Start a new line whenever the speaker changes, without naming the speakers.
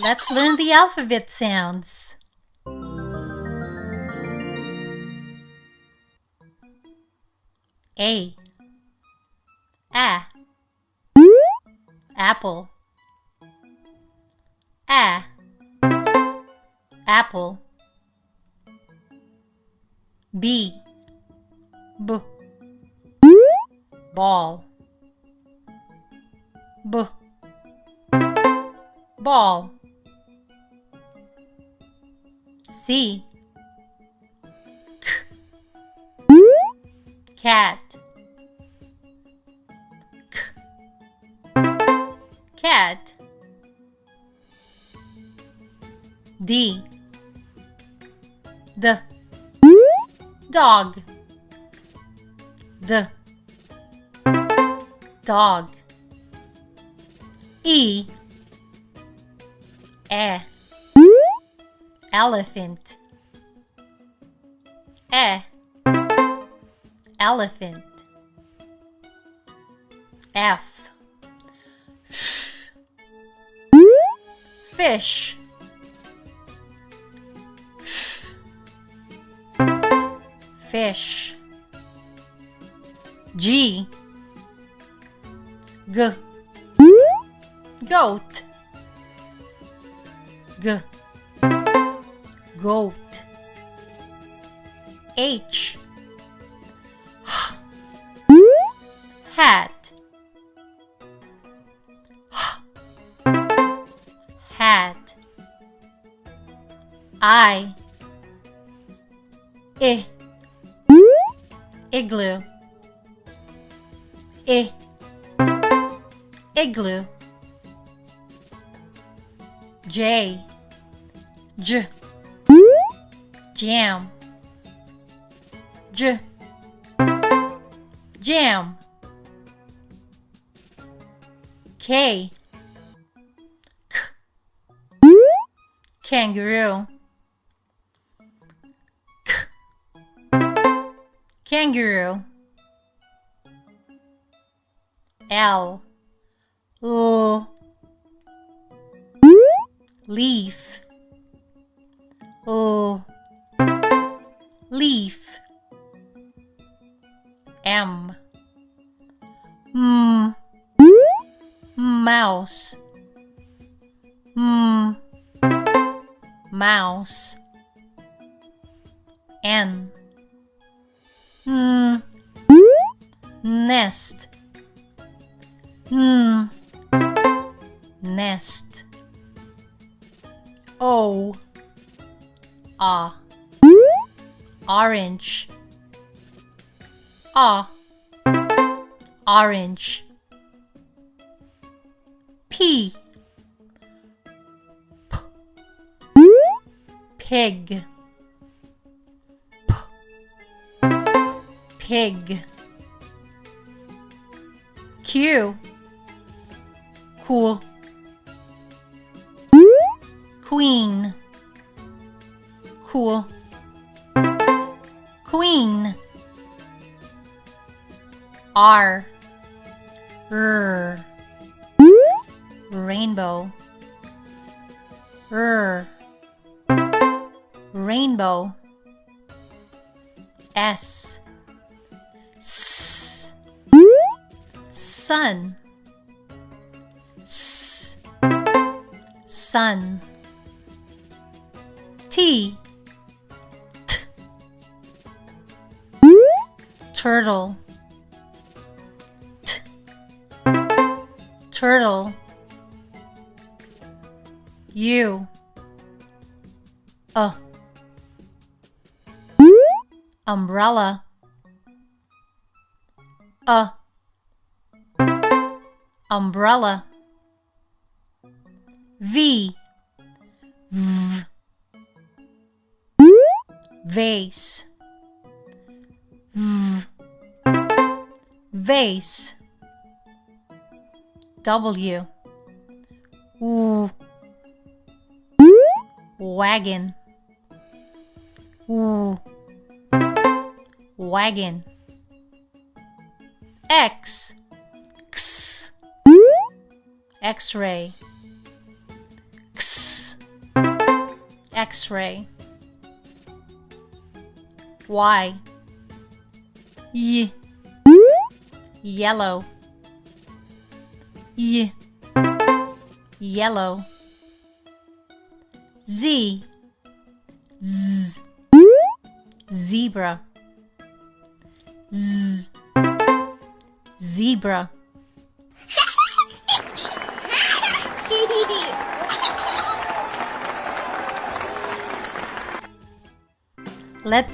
Let's learn the alphabet sounds. A. Apple. Apple. B. Ball. Ball. C. Cat. Cat. D. Dog. Dog. E. Elephant. Elephant. F. Fish. Fish. G. Goat. Goat. H. Hat. Hat. I. Igloo. Igloo. J. Jam. Jam. K. Kangaroo. Kangaroo. L. Leaf. Leaf. M. Mouse. Mouse. N. Nest. Nest. O. Orange. Orange. P. Pig. Pig. Q. Cool. Queen. Cool. Queen. R. Rainbow. Rainbow. S. Sun. Sun. T. Turtle. Turtle. U. Umbrella. Umbrella. V. Vase. Vase. W. Wagon. Wagon. X. X-ray. X. X-ray. Y. Yellow. Yellow. Z. Zebra. Zebra. Let